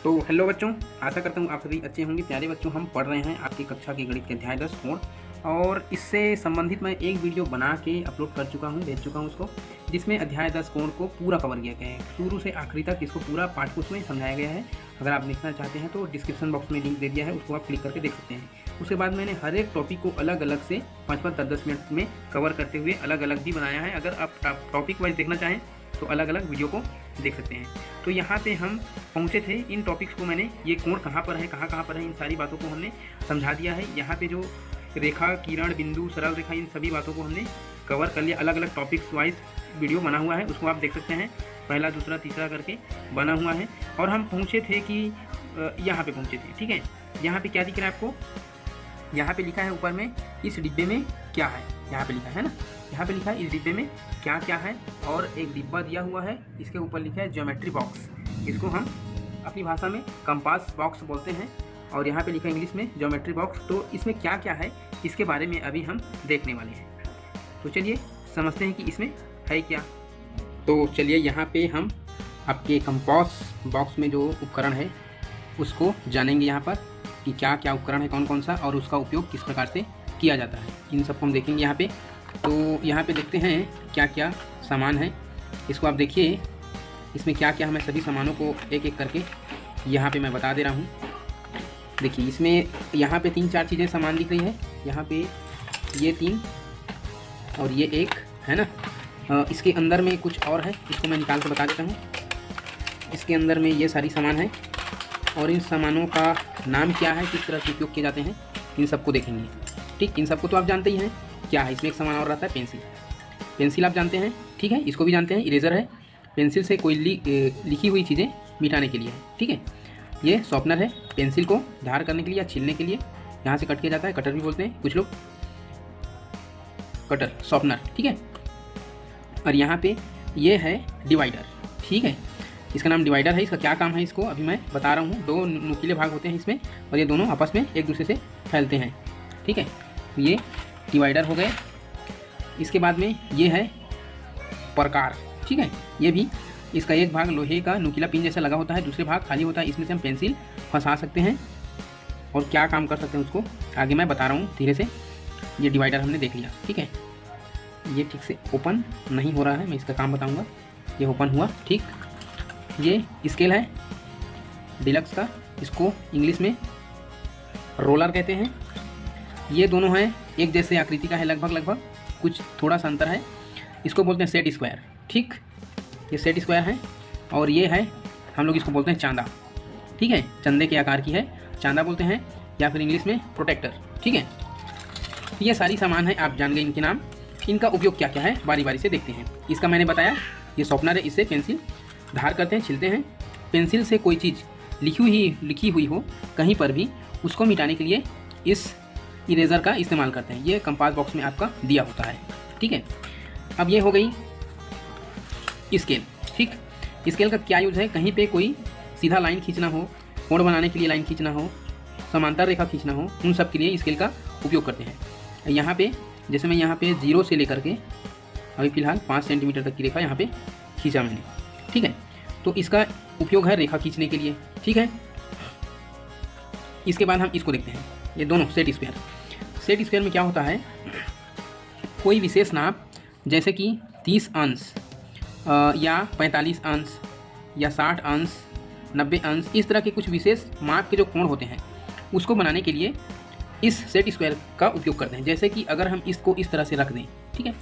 तो हेलो बच्चों, आशा करता हूँ आप सभी अच्छे होंगे। प्यारे बच्चों, हम पढ़ रहे हैं आपकी कक्षा के गणित के अध्याय 10 कोण, और इससे संबंधित मैं एक वीडियो बना के अपलोड कर चुका हूँ, भेज चुका हूँ उसको, जिसमें अध्याय 10 कोण को पूरा कवर किया गया है। शुरू से आखिरी तक इसको पूरा पाठ को उसमें समझाया गया है। अगर आप देखना चाहते हैं तो डिस्क्रिप्शन बॉक्स में लिंक दे दिया है, उसको आप क्लिक करके देख सकते हैं। उसके बाद मैंने हर एक टॉपिक को अलग अलग से 5-5, 10-10 मिनट में कवर करते हुए अलग अलग भी बनाया है। अगर आप टॉपिक वाइज देखना चाहें तो अलग अलग वीडियो को देख सकते हैं। तो यहाँ पे हम पहुँचे थे, इन टॉपिक्स को मैंने, ये कोण कहाँ पर है, कहाँ पर है, इन सारी बातों को हमने समझा दिया है। यहाँ पे जो रेखा, किरण, बिंदु, सरल रेखा, इन सभी बातों को हमने कवर कर लिया। अलग अलग टॉपिक्स वाइज वीडियो बना हुआ है, उसको आप देख सकते हैं। पहला, दूसरा, तीसरा करके बना हुआ है। और हम पहुँचे थे कि यहाँ पे पहुँचे थे, ठीक है। यहाँ पे क्या दिख रहा है आपको? यहाँ पे लिखा है ऊपर में, इस डिब्बे में क्या है, यहाँ पे लिखा है ना, यहाँ पे लिखा है इस डिब्बे में क्या क्या है। और एक डिब्बा दिया हुआ है, इसके ऊपर लिखा है ज्योमेट्री बॉक्स। इसको हम अपनी भाषा में कंपास बॉक्स बोलते हैं, और यहाँ पे लिखा है इंग्लिश में ज्योमेट्री बॉक्स। तो इसमें क्या क्या है, इसके बारे में अभी हम देखने वाले हैं। तो चलिए समझते हैं कि इसमें है क्या। तो चलिए यहाँ पे हम आपके कंपास बॉक्स में जो उपकरण है उसको जानेंगे, यहाँ पर कि क्या क्या उपकरण है, कौन कौन सा, और उसका उपयोग किस प्रकार से किया जाता है, इन सबको हम देखेंगे यहाँ पे। तो यहाँ पे देखते हैं क्या क्या सामान है, इसको आप देखिए। इसमें क्या क्या है, मैं सभी सामानों को एक एक करके यहाँ पे मैं बता दे रहा हूँ। देखिए इसमें यहाँ पे 3-4 चीज़ें सामान दिख रही है। यहाँ पे ये 3 और ये 1 है ना। इसके अंदर में कुछ और है, इसको मैं निकाल कर बता देता हूँ। इसके अंदर में ये सारी सामान है, और इन सामानों का नाम क्या है, किस तरह से उपयोग किए जाते हैं, इन सबको देखेंगे। ठीक, इन सबको तो आप जानते ही हैं क्या है। इसमें एक सामान और रहता है पेंसिल। पेंसिल आप जानते हैं, ठीक है, इसको भी जानते हैं। इरेज़र है, पेंसिल से कोई लिखी हुई चीज़ें मिटाने के लिए है, ठीक है। ये शॉर्पनर है, पेंसिल को धार करने के लिए या छीलने के लिए यहाँ से कट किया जाता है, कटर भी बोलते हैं कुछ लोग, कटर, शॉर्पनर, ठीक है। और यहाँ पे ये है डिवाइडर, ठीक है, इसका नाम डिवाइडर है। इसका क्या काम है, इसको अभी मैं बता रहा हूँ। 2 नुकीले भाग होते हैं इसमें, और ये दोनों आपस में एक दूसरे से फैलते हैं, ठीक है। ये डिवाइडर हो गए। इसके बाद में ये है प्रकार, ठीक है। ये भी, इसका एक भाग लोहे का नुकीला पिन जैसा लगा होता है, दूसरे भाग खाली होता है। इसमें से हम पेंसिल फंसा सकते हैं और क्या काम कर सकते हैं उसको आगे मैं बता रहा हूँ धीरे से। ये डिवाइडर हमने देख लिया, ठीक है। ये ठीक से ओपन नहीं हो रहा है, मैं इसका काम बताऊँगा। ये ओपन हुआ, ठीक। ये स्केल है डिलक्स का, इसको इंग्लिश में रोलर कहते हैं। ये दोनों हैं एक जैसे आकृति का है, लगभग कुछ थोड़ा सा अंतर है। इसको बोलते हैं सेट स्क्वायर, ठीक, ये सेट स्क्वायर है। और ये है, हम लोग इसको बोलते हैं चांदा, ठीक है, चंदे के आकार की है, चांदा बोलते हैं, या फिर इंग्लिश में प्रोटेक्टर, ठीक है। ये सारी सामान है, आप जान गए इनके नाम। इनका उपयोग क्या क्या है बारी बारी से देखते हैं। इसका मैंने बताया, ये शॉर्पनर है, इससे पेंसिल धार करते हैं, छिलते हैं। पेंसिल से कोई चीज़ लिखी हुई हो कहीं पर भी, उसको मिटाने के लिए इस इरेज़र का इस्तेमाल करते हैं। ये कंपास बॉक्स में आपका दिया होता है, ठीक है। अब ये हो गई स्केल, ठीक। स्केल का क्या यूज़ है, कहीं पे कोई सीधा लाइन खींचना हो, कोण बनाने के लिए लाइन खींचना हो, समांतर रेखा खींचना हो, उन सब के लिए स्केल का उपयोग करते हैं। यहाँ पे जैसे मैं यहाँ पे 0 से लेकर के अभी फ़िलहाल 5 सेंटीमीटर तक की रेखा यहाँ पे खींचा मैंने, ठीक है। तो इसका उपयोग है रेखा खींचने के लिए, ठीक है। इसके बाद हम इसको देखते हैं, ये दोनों सेट स्क्वायर। सेट स्क्वायर में क्या होता है, कोई विशेष नाप जैसे कि 30 अंश या 45 अंश या 60 अंश, 90 अंश, इस तरह के कुछ विशेष माप के जो कोण होते हैं उसको बनाने के लिए इस सेट स्क्वायर का उपयोग करते हैं। जैसे कि अगर हम इसको इस तरह से रख दें, ठीक है,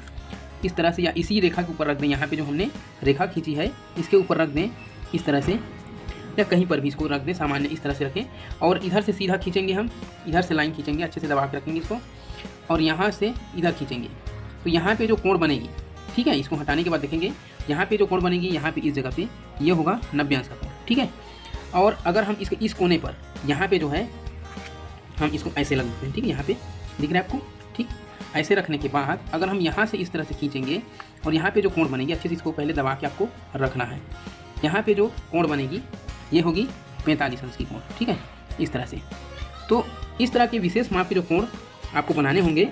इस तरह से, या इसी रेखा के ऊपर रख दें, यहाँ पे जो हमने रेखा खींची है इसके ऊपर रख दें इस तरह से, या कहीं पर भी इसको रख दें, सामान्य इस तरह से रखें, और इधर से सीधा खींचेंगे, हम इधर से लाइन खींचेंगे, अच्छे से दबा के रखेंगे इसको, और यहाँ से इधर खींचेंगे। तो यहाँ पे जो कोण बनेगी, ठीक है, इसको हटाने के बाद देखेंगे, यहाँ पे जो कोण बनेगी, यहाँ पे इस जगह पे ये होगा 90 अंश का कोण, ठीक है। और अगर हम इसके इस कोने पर, यहाँ पे जो है, हम इसको ऐसे लग देते हैं, ठीक है, यहाँ पे दिख रहा है आपको, ठीक। ऐसे रखने के बाद अगर हम यहाँ से इस तरह से खींचेंगे, और यहाँ पे जो कोण बनेगी, अच्छे से इसको पहले दबा के आपको रखना है। यहाँ पे जो कोण बनेगी ये होगी 45 अंश की कोण, ठीक है, इस तरह से। तो इस तरह के विशेष माप के जो कोण आपको बनाने होंगे,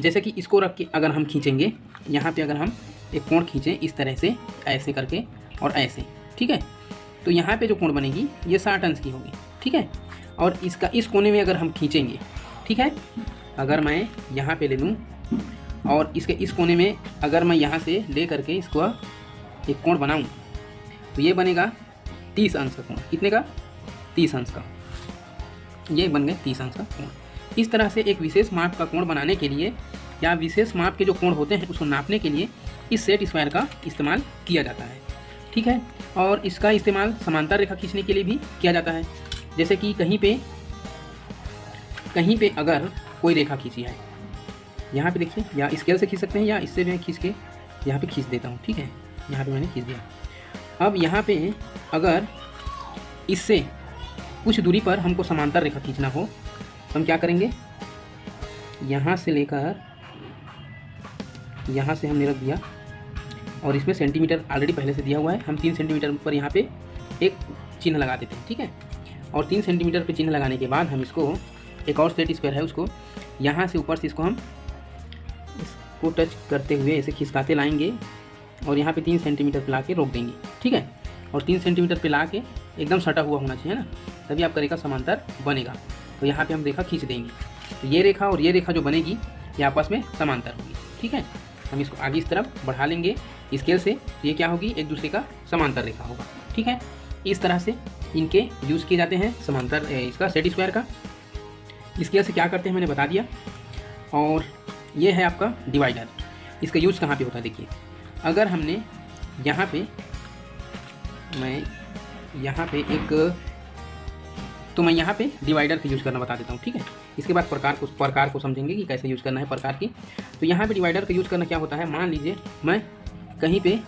जैसे कि इसको रख के अगर हम खींचेंगे, यहाँ पे अगर हम एक कोण खींचें इस तरह से, ऐसे करके और ऐसे, ठीक है, तो यहाँ पे जो कोण बनेगी ये 60 अंश की होगी, ठीक है। और इसका इस कोने में अगर हम खींचेंगे, ठीक है, अगर मैं यहाँ पे ले लूँ और इसके इस कोने में अगर मैं यहाँ से ले करके इसको एक कोण बनाऊँ तो ये बनेगा 30 अंश का कोण। कितने का? 30 अंश का। ये बन गए 30 अंश का कोण। इस तरह से एक विशेष माप का कोण बनाने के लिए या विशेष माप के जो कोण होते हैं उसको नापने के लिए इस सेट स्क्वायर का इस्तेमाल किया जाता है, ठीक है। और इसका इस्तेमाल समांतर रेखा खींचने के लिए भी किया जाता है। जैसे कि कहीं पे अगर कोई रेखा खींची है, यहाँ पे देखिए, या स्केल से खींच सकते हैं या इससे मैं खींच के यहाँ पे खींच देता हूँ, ठीक है। यहाँ पे मैंने खींच दिया। अब यहाँ पे अगर इससे कुछ दूरी पर हमको समांतर रेखा खींचना हो तो हम क्या करेंगे, यहाँ से लेकर यहाँ से हमने रख दिया और इसमें सेंटीमीटर ऑलरेडी पहले से दिया हुआ है। हम 3 सेंटीमीटर पर यहाँ पे एक चिन्ह लगा देते हैं, ठीक है। और 3 सेंटीमीटर पे चिन्ह लगाने के बाद हम इसको एक और सेट स्क्वायर है उसको यहाँ से ऊपर से इसको हम इसको टच करते हुए ऐसे खिसकाते लाएंगे और यहाँ पे 3 सेंटीमीटर पे ला के रोक देंगे, ठीक है। और 3 सेंटीमीटर पे ला के एकदम सटा हुआ होना चाहिए ना, तभी आपका रेखा समांतर बनेगा। तो यहाँ पे हम रेखा खींच देंगे तो ये रेखा और ये रेखा जो बनेगी ये आपस में समांतर होगी, ठीक है। हम इसको आगे इस तरफ बढ़ा लेंगे स्केल से, ये क्या होगी, एक दूसरे का समांतर रेखा होगा, ठीक है। इस तरह से इनके यूज़ किए जाते हैं समांतर इसका सेट स्क्वायर का। स्केल से क्या करते हैं मैंने बता दिया। और ये है आपका डिवाइडर। इसका यूज़ कहाँ पे होता है देखिए, अगर हमने यहाँ पे मैं यहाँ पे डिवाइडर का यूज़ करना बता देता हूँ, ठीक है। इसके बाद प्रकार को समझेंगे कि कैसे यूज़ करना है प्रकार की। तो यहाँ पे डिवाइडर का यूज़ करना क्या होता है, मान लीजिए मैं कहीं पे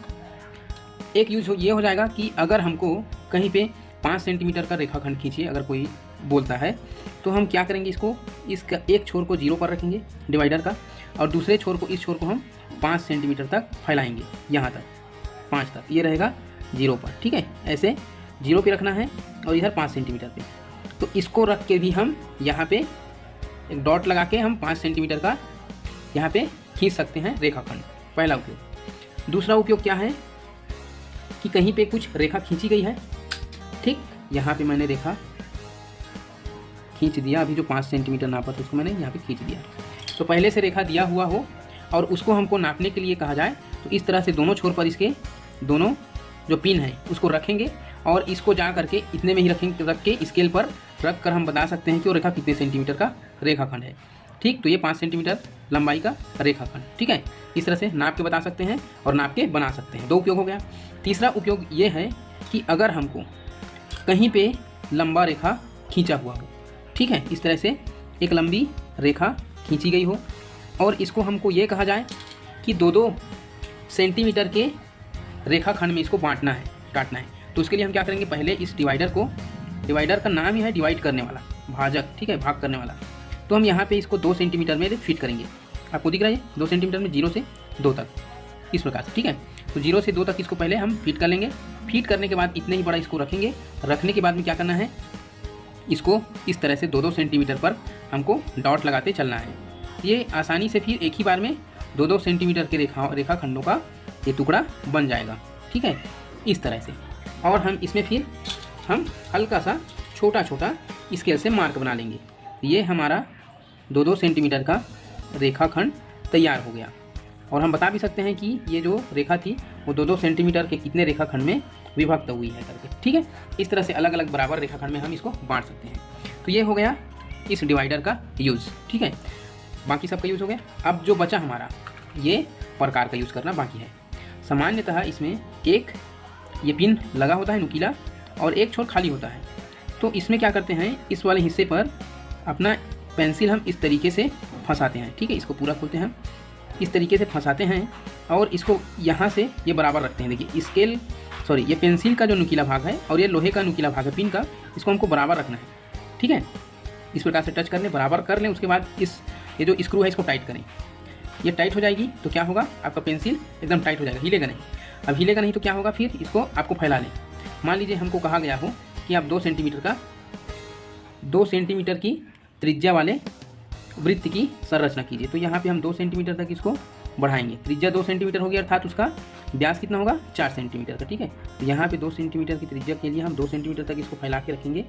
एक यूज़ ये हो जाएगा कि अगर हमको कहीं पे 5 सेंटीमीटर का रेखाखंड खींचिए अगर कोई बोलता है तो हम क्या करेंगे, इसका एक छोर को 0 पर रखेंगे डिवाइडर का और दूसरे छोर को, इस छोर को हम 5 सेंटीमीटर तक फैलाएंगे, यहाँ तक 5 तक, ये रहेगा 0 पर, ठीक है। ऐसे 0 पे रखना है और इधर 5 सेंटीमीटर पे। तो इसको रख के भी हम यहाँ पे एक डॉट लगा के हम 5 सेंटीमीटर का यहाँ पे खींच सकते हैं रेखाखंड, पहला उपयोग। दूसरा उपयोग क्या है कि कहीं पे कुछ रेखा खींची गई है, ठीक, यहाँ पे मैंने रेखा खींच दिया, अभी जो 5 सेंटीमीटर नापा था उसको मैंने यहाँ पे खींच दिया। तो पहले से रेखा दिया हुआ हो और उसको हमको नापने के लिए कहा जाए तो इस तरह से दोनों छोर पर इसके दोनों जो पिन है उसको रखेंगे और इसको जा करके इतने में ही रख के स्केल पर रख कर हम बता सकते हैं कि वो रेखा कितने सेंटीमीटर का रेखाखंड है, ठीक। तो ये 5 सेंटीमीटर लंबाई का रेखाखंड, ठीक है। इस तरह से नाप के बता सकते हैं और नाप के बना सकते हैं। 2 उपयोग हो गया। तीसरा उपयोग ये है कि अगर हमको कहीं पे लंबा रेखा खींचा हुआ हो, ठीक है, इस तरह से एक लंबी रेखा खींची गई हो और इसको हमको ये कहा जाए कि 2-2 सेंटीमीटर के रेखाखंड में इसको बांटना है, काटना है। तो उसके लिए हम क्या करेंगे, पहले इस डिवाइडर का नाम ही है डिवाइड करने वाला, भाजक, ठीक है, भाग करने वाला। तो हम यहाँ पे इसको 2 सेंटीमीटर में फिट करेंगे। आपको दिख रहा है 2 सेंटीमीटर में 0 से 2 तक, इस प्रकार से, ठीक है। तो 0 से 2 तक इसको पहले हम फिट कर लेंगे। फिट करने के बाद इतने ही बड़ा इसको रखेंगे। रखने के बाद में क्या करना है, इसको इस तरह से 2-2 सेंटीमीटर पर हमको डॉट लगाते चलना है। ये आसानी से फिर एक ही बार में 2-2 सेंटीमीटर के रेखाखंडों का ये टुकड़ा बन जाएगा, ठीक है, इस तरह से। और हम इसमें फिर हम हल्का सा छोटा स्केल से मार्क बना लेंगे। ये हमारा 2-2 सेंटीमीटर का रेखाखंड तैयार हो गया। और हम बता भी सकते हैं कि ये जो रेखा थी वो 2-2 सेंटीमीटर के कितने रेखाखंड में विभक्त हुई है करके, ठीक है। इस तरह से अलग अलग बराबर रेखाखंड में हम इसको बांट सकते हैं। तो ये हो गया इस डिवाइडर का यूज़, ठीक है। बाकी सबका यूज़ हो गया। अब जो बचा हमारा ये प्रकार का यूज़ करना बाकी है। सामान्यतः इसमें एक ये पिन लगा होता है नुकीला और एक छोर खाली होता है। तो इसमें क्या करते हैं, इस वाले हिस्से पर अपना पेंसिल हम इस तरीके से फंसाते हैं, ठीक है। इसको पूरा खोलते हैं, इस तरीके से फंसाते हैं और इसको यहाँ से ये बराबर रखते हैं। देखिए ये पेंसिल का जो नुकीला भाग है और ये लोहे का नुकीला भाग है पिन का, इसको हमको बराबर रखना है, ठीक है। इस प्रकार से टच कर लें, बराबर कर लें। उसके बाद ये जो स्क्रू है इसको टाइट करें। ये टाइट हो जाएगी तो क्या होगा, आपका पेंसिल एकदम टाइट हो जाएगा, हिलेगा नहीं। अब हिलेगा नहीं तो क्या होगा, फिर इसको आपको फैला लें। मान लीजिए हमको कहा गया हो कि आप 2 सेंटीमीटर की त्रिज्या वाले वृत्त की संरचना कीजिए। तो यहाँ पे हम 2 सेंटीमीटर तक इसको बढ़ाएंगे। त्रिज्या 2 सेंटीमीटर होगी अर्थात उसका व्यास कितना होगा 4 सेंटीमीटर का। ठीक है, तो यहाँ पे 2 सेंटीमीटर की त्रिज्या के लिए हम 2 सेंटीमीटर तक इसको फैला के रखेंगे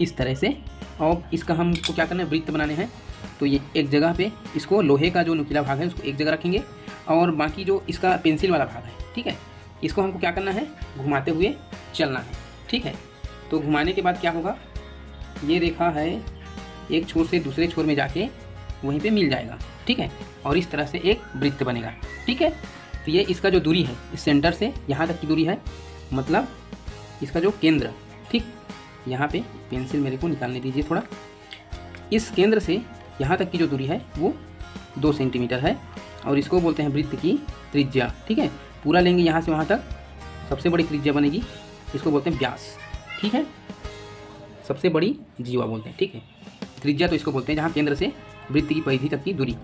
इस तरह से। और इसका हमको क्या करना है, वृत्त बनाने हैं। तो ये एक जगह पे इसको लोहे का जो नुकीला भाग है उसको एक जगह रखेंगे और बाकी जो इसका पेंसिल वाला भाग है, ठीक है, इसको हमको क्या करना है, घुमाते हुए चलना है। ठीक है, तो घुमाने के बाद क्या होगा, ये रेखा है एक छोर से दूसरे छोर में जाके वहीं पे मिल जाएगा। ठीक है, और इस तरह से एक वृत्त बनेगा। ठीक है, तो ये इसका जो दूरी है इस सेंटर से यहाँ तक की दूरी है, मतलब इसका जो केंद्र, ठीक, यहाँ पे पेंसिल मेरे को निकालने दीजिए थोड़ा, इस केंद्र से यहाँ तक की जो दूरी है वो 2 सेंटीमीटर है और इसको बोलते हैं वृत्त की त्रिज्या। ठीक है, पूरा लेंगे यहाँ से वहाँ तक, सबसे बड़ी त्रिज्या बनेगी, इसको बोलते हैं व्यास। ठीक है, सबसे बड़ी जीवा बोलते हैं। ठीक है, त्रिज्या तो इसको बोलते हैं जहाँ केंद्र से वृत्त की परिधि तक की दूरी।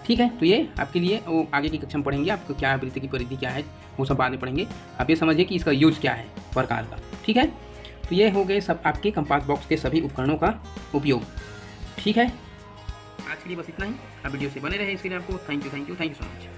ठीक है, तो ये आपके लिए वो आगे की कक्षा में पढ़ेंगे, आपको क्या वृत्त की परिधि क्या है वो सब बाद में पढ़ेंगे। आप ये समझिए कि इसका यूज क्या है प्रकार का। ठीक है, तो ये हो गए सब आपके कंपास बॉक्स के सभी उपकरणों का उपयोग। ठीक है, आज के लिए बस इतना ही। आप वीडियो से बने रहे इसके लिए आपको थैंक यू सो मच।